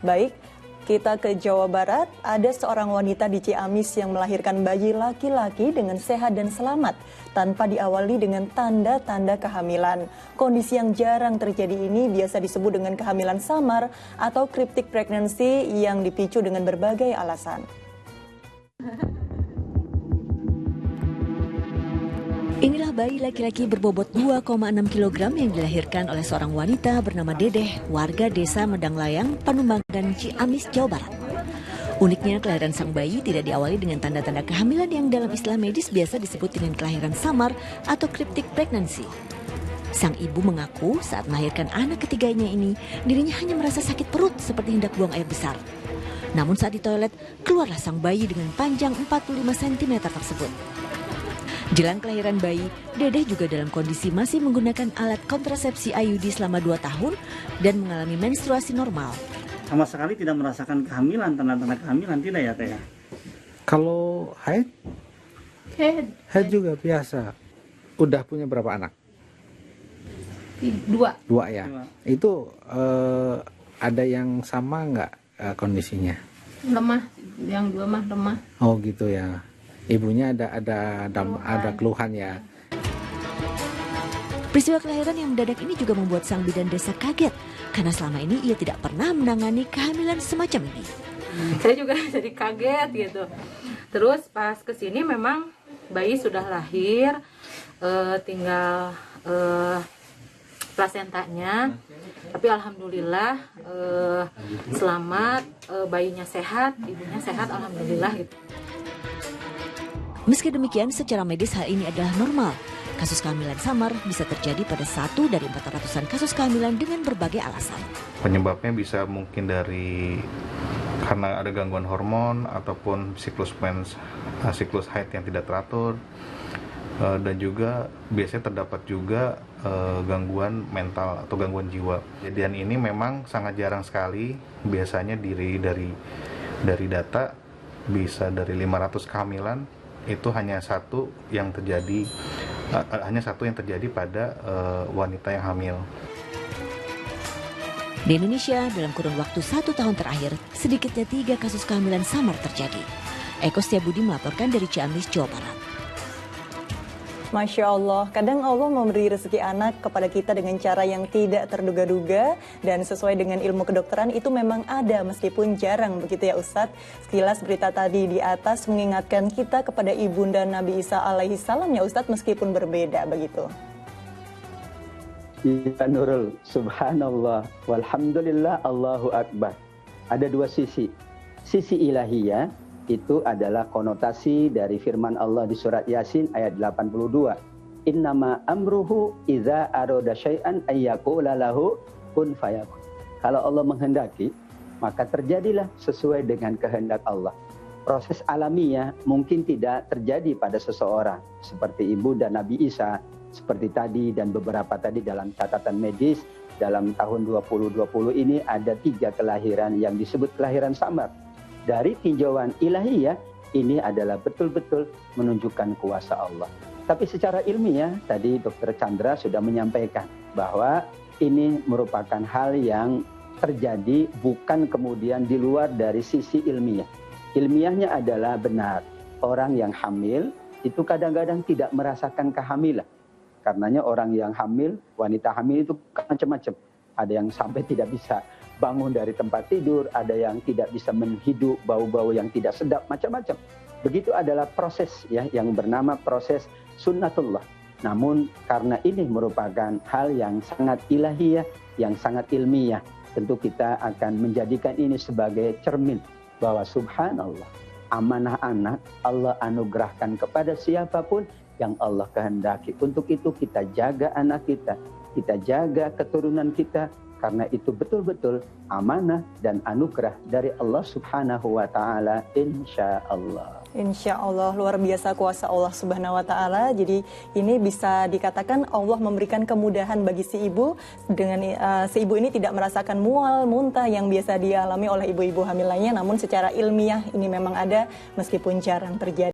Baik, kita ke Jawa Barat. Ada seorang wanita di Ciamis yang melahirkan bayi laki-laki dengan sehat dan selamat tanpa diawali dengan tanda-tanda kehamilan. Kondisi yang jarang terjadi ini biasa disebut dengan kehamilan samar atau cryptic pregnancy yang dipicu dengan berbagai alasan. Inilah bayi laki-laki berbobot 2,6 kg yang dilahirkan oleh seorang wanita bernama Dedeh, warga desa Medanglayang, Panumbangan, Ciamis, Jawa Barat. Uniknya, kelahiran sang bayi tidak diawali dengan tanda-tanda kehamilan yang dalam istilah medis biasa disebut dengan kelahiran samar atau cryptic pregnancy. Sang ibu mengaku saat melahirkan anak ketiganya ini, dirinya hanya merasa sakit perut seperti hendak buang air besar. Namun saat di toilet, keluarlah sang bayi dengan panjang 45 cm tersebut. Jelang kelahiran bayi, Dedeh juga dalam kondisi masih menggunakan alat kontrasepsi IUD selama 2 tahun dan mengalami menstruasi normal. Sama sekali tidak merasakan kehamilan, tanda-tanda kehamilan tidak ya Teh? Kalau haid juga biasa. Udah punya berapa anak? 2 ya. 2. Itu ada yang sama nggak kondisinya? lemah, yang 2 mah lemah. Oh gitu ya. Ibunya ada keluhan ya. Peristiwa kelahiran yang mendadak ini juga membuat sang bidan desa kaget karena selama ini ia tidak pernah menangani kehamilan semacam ini. Saya juga jadi kaget gitu. Terus pas kesini memang bayi sudah lahir, tinggal plasentanya. Tapi alhamdulillah selamat, bayinya sehat, ibunya sehat, alhamdulillah gitu. Meski demikian, secara medis hal ini adalah normal. Kasus kehamilan samar bisa terjadi pada 1 dari 400-an kasus kehamilan dengan berbagai alasan. Penyebabnya bisa mungkin dari karena ada gangguan hormon ataupun siklus haid yang tidak teratur, dan juga biasanya terdapat juga gangguan mental atau gangguan jiwa. Kejadian ini memang sangat jarang sekali. Biasanya dari data bisa dari 500 kehamilan itu hanya satu yang terjadi pada wanita yang hamil. Di Indonesia, dalam kurun waktu 1 tahun terakhir, sedikitnya 3 kasus kehamilan samar terjadi. Eko Setiabudi melaporkan dari Ciamis, Jawa Barat. Masya Allah, kadang Allah memberi rezeki anak kepada kita dengan cara yang tidak terduga-duga dan sesuai dengan ilmu kedokteran itu memang ada meskipun jarang, begitu ya Ustadz. Sekilas berita tadi di atas mengingatkan kita kepada ibunda Nabi Isa alaihi salam ya Ustadz, meskipun berbeda begitu. Ya Nurul, subhanallah, walhamdulillah, Allahu Akbar. Ada 2 sisi. Sisi ilahiyah itu adalah konotasi dari firman Allah di surat Yasin ayat 82. Innama amruhu idza arada syai'an ayyaqula lahu kun fayakun. Kalau Allah menghendaki, maka terjadilah sesuai dengan kehendak Allah. Proses alamiah mungkin tidak terjadi pada seseorang, seperti ibu dan Nabi Isa, seperti tadi dan beberapa tadi dalam catatan medis. Dalam tahun 2020 ini ada 3 kelahiran yang disebut kelahiran samar. Dari tinjauan ilahiyah, ini adalah betul-betul menunjukkan kuasa Allah. Tapi secara ilmiah, tadi Dr. Chandra sudah menyampaikan bahwa ini merupakan hal yang terjadi bukan kemudian di luar dari sisi ilmiah. Ilmiahnya adalah benar, orang yang hamil itu kadang-kadang tidak merasakan kehamilan. Karenanya orang yang hamil, wanita hamil itu macam-macam. Ada yang sampai tidak bisa bangun dari tempat tidur, ada yang tidak bisa menghidup bau-bau yang tidak sedap, macam-macam. Begitu adalah proses ya yang bernama proses sunnatullah. Namun karena ini merupakan hal yang sangat ilahiyah, yang sangat ilmiah, tentu kita akan menjadikan ini sebagai cermin bahwa subhanallah, amanah anak Allah anugerahkan kepada siapapun yang Allah kehendaki. Untuk itu kita jaga anak kita jaga keturunan kita, karena itu betul-betul amanah dan anugerah dari Allah Subhanahu wa Ta'ala, insya Allah. Insya Allah, luar biasa kuasa Allah Subhanahu wa Ta'ala. Jadi ini bisa dikatakan Allah memberikan kemudahan bagi si ibu. Dengan si ibu ini tidak merasakan mual, muntah yang biasa dialami oleh ibu-ibu hamil lainnya. Namun secara ilmiah ini memang ada meskipun jarang terjadi.